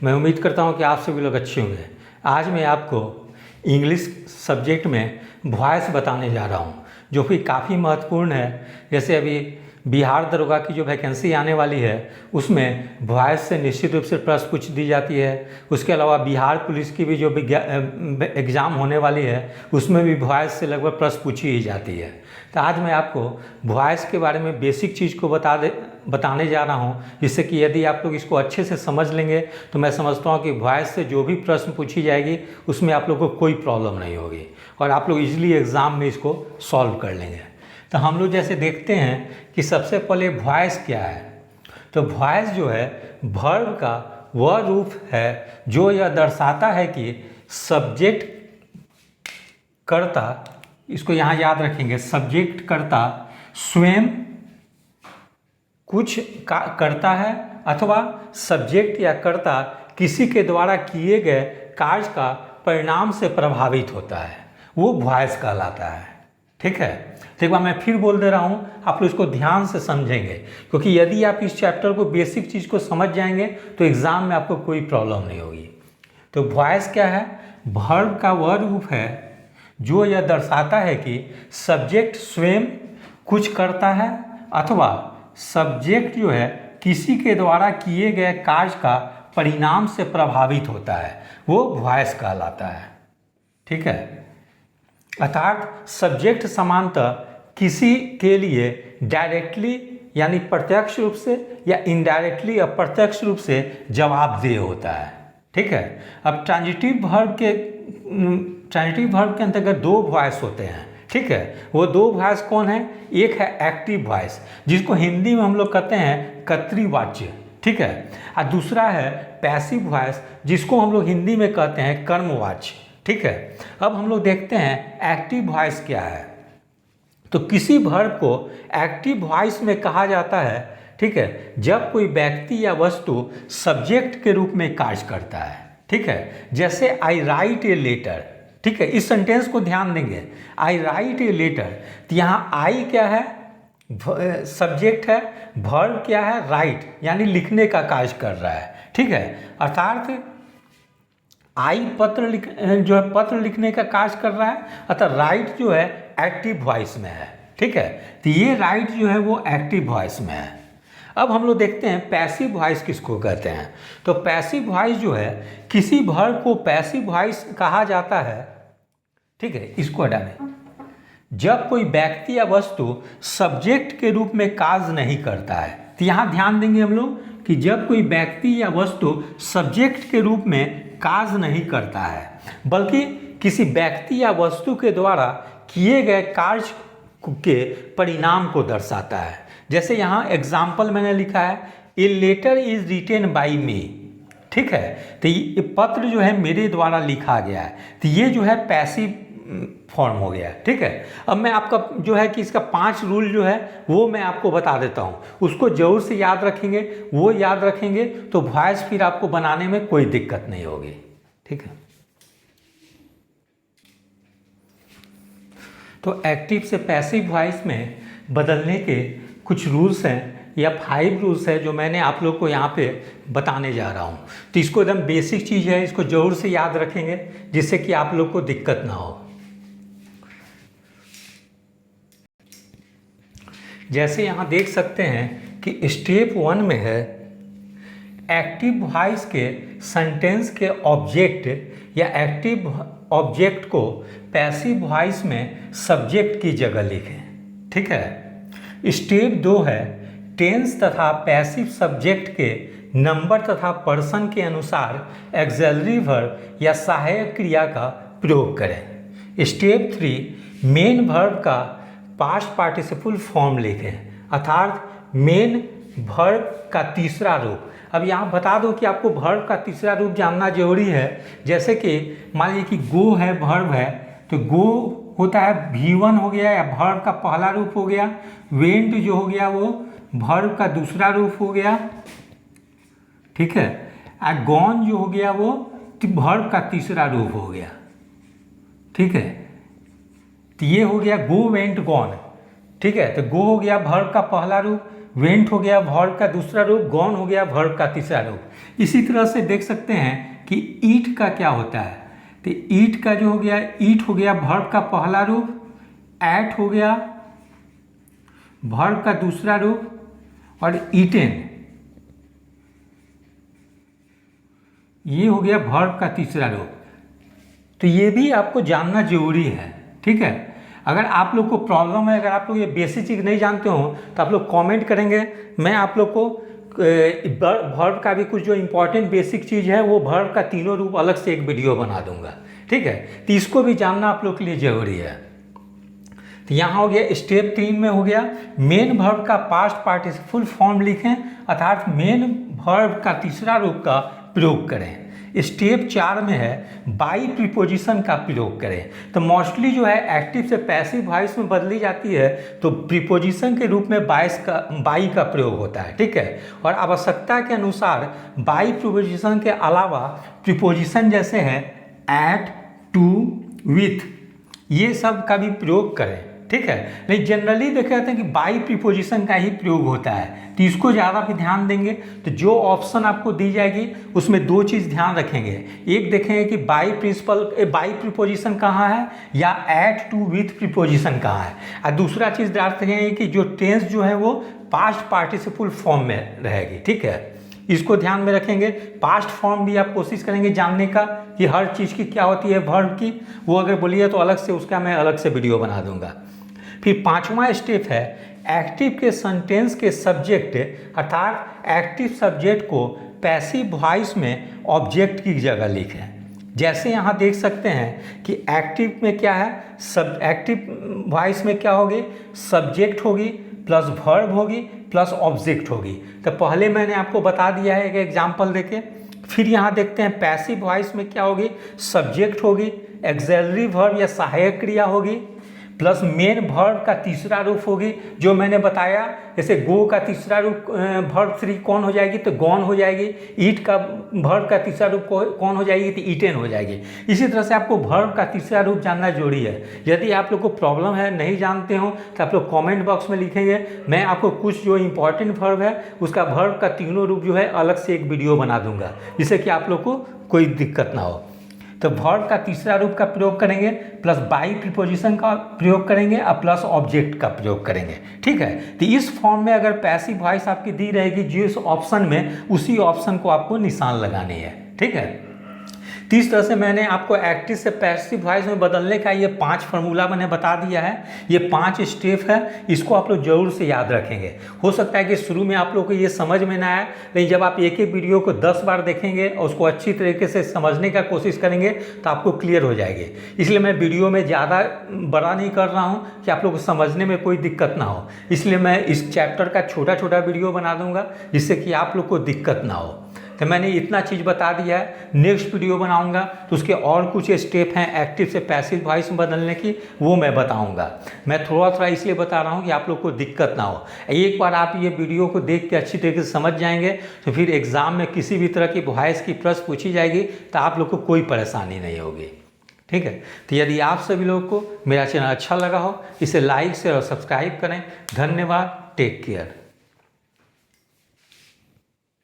मैं उम्मीद करता हूँ कि आप सभी लोग अच्छे होंगे। आज मैं आपको इंग्लिश सब्जेक्ट में वॉइस बताने जा रहा हूँ, जो कि काफ़ी महत्वपूर्ण है। जैसे अभी बिहार दरोगा की जो वैकेंसी आने वाली है, उसमें वॉइस से निश्चित रूप से प्रश्न पूछ दी जाती है। उसके अलावा बिहार पुलिस की भी जो एग्ज़ाम होने वाली है, उसमें भी वॉइस से लगभग प्रश्न पूछी ही जाती है। तो आज मैं आपको वॉइस के बारे में बेसिक चीज़ को बताने जा रहा हूँ, जिससे कि यदि आप लोग इसको अच्छे से समझ लेंगे तो मैं समझता हूँ कि वॉइस से जो भी प्रश्न पूछी जाएगी उसमें आप लोग को कोई प्रॉब्लम नहीं होगी और आप लोग इजीली एग्ज़ाम में इसको सॉल्व कर लेंगे। तो हम लोग जैसे देखते हैं कि सबसे पहले वॉइस क्या है। तो वॉइस जो है वर्ब का वह रूप है जो यह दर्शाता है कि सब्जेक्ट कर्ता, इसको यहाँ याद रखेंगे, सब्जेक्ट कर्ता स्वयं कुछ करता है अथवा सब्जेक्ट या कर्ता किसी के द्वारा किए गए कार्य का परिणाम से प्रभावित होता है, वो वॉइस कहलाता है। ठीक है, तो एक बार मैं फिर बोल दे रहा हूँ, आप लोग इसको ध्यान से समझेंगे, क्योंकि यदि आप इस चैप्टर को बेसिक चीज़ को समझ जाएंगे तो एग्ज़ाम में आपको कोई प्रॉब्लम नहीं होगी। तो वॉइस क्या है? वर्ब का वह रूप है जो यह दर्शाता है कि सब्जेक्ट स्वयं कुछ करता है अथवा सब्जेक्ट जो है किसी के द्वारा किए गए कार्य का परिणाम से प्रभावित होता है, वो वॉइस कहलाता है। ठीक है, अर्थात सब्जेक्ट सामान्यतः किसी के लिए डायरेक्टली यानी प्रत्यक्ष रूप से या इनडायरेक्टली अप्रत्यक्ष रूप से जवाबदेह होता है। ठीक है, अब ट्रांजिटिव वर्ब के अंतर्गत दो वॉइस होते हैं। ठीक है, वो दो वॉइस कौन है? एक है एक्टिव वॉइस, जिसको हिंदी में हम लोग कहते हैं कर्तृवाच्य। ठीक है, और दूसरा है पैसिव वॉइस, जिसको हम लोग हिंदी में कहते हैं कर्मवाच्य। ठीक है, अब हम लोग देखते हैं एक्टिव वॉइस क्या है। तो किसी वर्ब को एक्टिव वॉइस में कहा जाता है, ठीक है, जब कोई व्यक्ति या वस्तु सब्जेक्ट के रूप में कार्य करता है। ठीक है, जैसे आई राइट ए लेटर। ठीक है, इस सेंटेंस को ध्यान देंगे, आई राइट ए लेटर। तो यहाँ आई क्या है? सब्जेक्ट है। वर्ब क्या है? राइट, यानी लिखने का कार्य कर रहा है। ठीक है, अर्थात आई पत्र लिखने का कार्य कर रहा है, अतः राइट जो है एक्टिव वॉइस में है। ठीक है, तो ये राइट जो है वो एक्टिव वॉइस में है। अब हम लोग देखते हैं पैसिव वॉइस किसको कहते हैं। तो पैसिव वॉइस जो है, किसी वर्ब को पैसिव वॉइस कहा जाता है। ठीक है, इसको हटा दें। जब कोई व्यक्ति या वस्तु सब्जेक्ट के रूप में कार्य नहीं करता है, तो यहाँ ध्यान देंगे हम लोग कि जब कोई व्यक्ति या वस्तु सब्जेक्ट के रूप में कार्य नहीं करता है, बल्कि किसी व्यक्ति या वस्तु के द्वारा किए गए कार्य के परिणाम को दर्शाता है। जैसे यहाँ एग्जाम्पल मैंने लिखा है, a letter is written by me. ठीक है, तो ये पत्र जो है मेरे द्वारा लिखा गया है, तो ये जो है पैसिव फॉर्म हो गया है। ठीक है, अब मैं आपका जो है कि इसका 5 रूल जो है वो मैं आपको बता देता हूँ, उसको जरूर से याद रखेंगे। वो याद रखेंगे तो वॉइस फिर आपको बनाने में कोई दिक्कत नहीं होगी। ठीक है, तो एक्टिव से पैसिव वॉइस में बदलने के कुछ रूल्स हैं या 5 रूल्स है जो मैंने आप लोग को यहाँ पे बताने जा रहा हूँ। तो इसको एकदम बेसिक चीज़ है, इसको जरूर से याद रखेंगे जिससे कि आप लोग को दिक्कत ना हो। जैसे यहाँ देख सकते हैं कि स्टेप 1 में है, एक्टिव वॉइस के सेंटेंस के ऑब्जेक्ट या एक्टिव ऑब्जेक्ट को पैसिव वॉइस में सब्जेक्ट की जगह लिखें। ठीक है, स्टेप 2 है, टेंस तथा पैसिव सब्जेक्ट के नंबर तथा पर्सन के अनुसार एक्सिलरी वर्ब या सहायक क्रिया का प्रयोग करें। स्टेप 3, मेन वर्ब का पास्ट पार्टिसिपल फॉर्म लिखें, अर्थात मेन वर्ब का तीसरा रूप। अब यहाँ बता दो कि आपको वर्ब का तीसरा रूप जानना जरूरी है। जैसे कि मान लीजिए कि गो है, वर्ब है, तो गो होता है V1 हो गया या वर्ब का पहला रूप हो गया। वेंट जो हो गया वो वर्ब का दूसरा रूप हो गया। ठीक है, और गॉन जो हो गया वो वर्ब का तीसरा रूप हो गया। ठीक है, तो ये हो गया गो वेंट गॉन। ठीक है, तो गो हो गया वर्ब का पहला रूप, वेंट हो गया वर्ब का दूसरा रूप, गॉन हो गया वर्ब का तीसरा रूप। इसी तरह से देख सकते हैं कि ईट का क्या होता है, तो ईट का जो हो गया, ईट हो गया वर्ब का पहला रूप, एट हो गया वर्ब का दूसरा रूप, और ईटेन ये हो गया वर्ब का तीसरा रूप। तो ये भी आपको जानना जरूरी है, ठीक है। अगर आप लोग को प्रॉब्लम है, अगर आप लोग ये बेसिक चीज़ नहीं जानते हो तो आप लोग कमेंट करेंगे, मैं आप लोग को वर्ब का भी कुछ जो इंपॉर्टेंट बेसिक चीज़ है वो वर्ब का तीनों रूप अलग से एक वीडियो बना दूंगा, ठीक है। तो इसको भी जानना आप लोग के लिए जरूरी है। तो यहाँ हो गया स्टेप 3 में हो गया मेन वर्ब का पास्ट पार्टिसिपल फॉर्म लिखें, अर्थात मेन वर्ब का तीसरा रूप का प्रयोग करें। स्टेप 4 में है बाई प्रीपोजिशन का प्रयोग करें। तो मोस्टली जो है एक्टिव से पैसिव वॉइस में बदली जाती है, तो प्रीपोजिशन के रूप में बाई का प्रयोग होता है, ठीक है। और आवश्यकता के अनुसार बाई प्रीपोजिशन के अलावा प्रीपोजिशन जैसे है एट, टू, विथ, ये सब का भी प्रयोग करें, ठीक है। नहीं, जनरली देखे जाते हैं कि बाई प्रीपोजिशन का ही प्रयोग होता है, तो इसको ज़्यादा भी ध्यान देंगे। तो जो ऑप्शन आपको दी जाएगी उसमें दो चीज़ ध्यान रखेंगे, एक देखेंगे कि बाई प्रीपोजिशन कहाँ है या एट, टू, विथ प्रीपोजिशन कहाँ है, और दूसरा चीज़ ध्यान रखेंगे कि जो टेंस जो है वो पास्ट पार्टिसिपल फॉर्म में रहेगी, ठीक है। इसको ध्यान में रखेंगे। पास्ट फॉर्म भी आप कोशिश करेंगे जानने का कि हर चीज़ की क्या होती है वर्ब की, वो अगर बोलिए तो अलग से उसका मैं अलग से वीडियो बना दूंगा। फिर 5वां स्टेप है एक्टिव के सेंटेंस के सब्जेक्ट, अर्थात एक्टिव सब्जेक्ट को पैसिव वॉइस में ऑब्जेक्ट की जगह लिखें। जैसे यहाँ देख सकते हैं कि एक्टिव में क्या है, एक्टिव वॉइस में क्या होगी, सब्जेक्ट होगी प्लस वर्ब होगी प्लस ऑब्जेक्ट होगी। तो पहले मैंने आपको बता दिया है एक एग्जाम्पल देके। फिर यहाँ देखते हैं पैसिव वॉइस में क्या होगी, सब्जेक्ट होगी, एक्सिलरी वर्ब या सहायक क्रिया होगी, प्लस मेन वर्ब का तीसरा रूप होगी, जो मैंने बताया जैसे गो का तीसरा रूप वर्ब 3 कौन हो जाएगी, तो गॉन हो जाएगी। ईट का वर्ब का तीसरा रूप कौन हो जाएगी, तो ईटेन हो जाएगी। इसी तरह से आपको वर्ब का तीसरा रूप जानना जरूरी है। यदि आप लोग को प्रॉब्लम है, नहीं जानते हो, तो आप लोग कमेंट बॉक्स में लिखेंगे, मैं आपको कुछ जो इंपॉर्टेंट वर्ब है उसका वर्ब का तीनों रूप जो है अलग से एक वीडियो बना दूंगा, जिससे कि आप लोग को कोई दिक्कत ना हो। तो वर्ब का तीसरा रूप का प्रयोग करेंगे, प्लस बाई प्रीपोजिशन का प्रयोग करेंगे और प्लस ऑब्जेक्ट का प्रयोग करेंगे, ठीक है। तो इस फॉर्म में अगर पैसिव वॉइस आपकी दी रहेगी जिस ऑप्शन में, उसी ऑप्शन को आपको निशान लगानी है, ठीक है। तो इस तरह से मैंने आपको एक्टिव से पैसिव वॉइस में बदलने का ये 5 फार्मूला मैंने बता दिया है। ये 5 स्टेप है, इसको आप लोग जरूर से याद रखेंगे। हो सकता है कि शुरू में आप लोग को ये समझ में ना आए, लेकिन जब आप एक एक वीडियो को 10 बार देखेंगे और उसको अच्छी तरीके से समझने का कोशिश करेंगे तो आपको क्लियर हो जाएगी। इसलिए मैं वीडियो में ज़्यादा बड़ा नहीं कर रहा हूँ कि आप लोग को समझने में कोई दिक्कत ना हो, इसलिए मैं इस चैप्टर का छोटा छोटा वीडियो बना दूँगा जिससे कि आप लोग को दिक्कत ना हो। तो मैंने इतना चीज़ बता दिया है, नेक्स्ट वीडियो बनाऊंगा तो उसके और कुछ स्टेप हैं एक्टिव से पैसिव वॉइस में बदलने की, वो मैं बताऊंगा। मैं थोड़ा थोड़ा इसलिए बता रहा हूं कि आप लोग को दिक्कत ना हो। एक बार आप ये वीडियो को देख के अच्छी तरीके से समझ जाएंगे तो फिर एग्ज़ाम में किसी भी तरह की वॉइस की प्रश्न पूछी जाएगी तो आप लोग को कोई परेशानी नहीं होगी, ठीक है। तो यदि आप सभी लोगों को मेरा चैनल अच्छा लगा हो, इसे लाइक से और सब्सक्राइब करें। धन्यवाद, टेक केयर।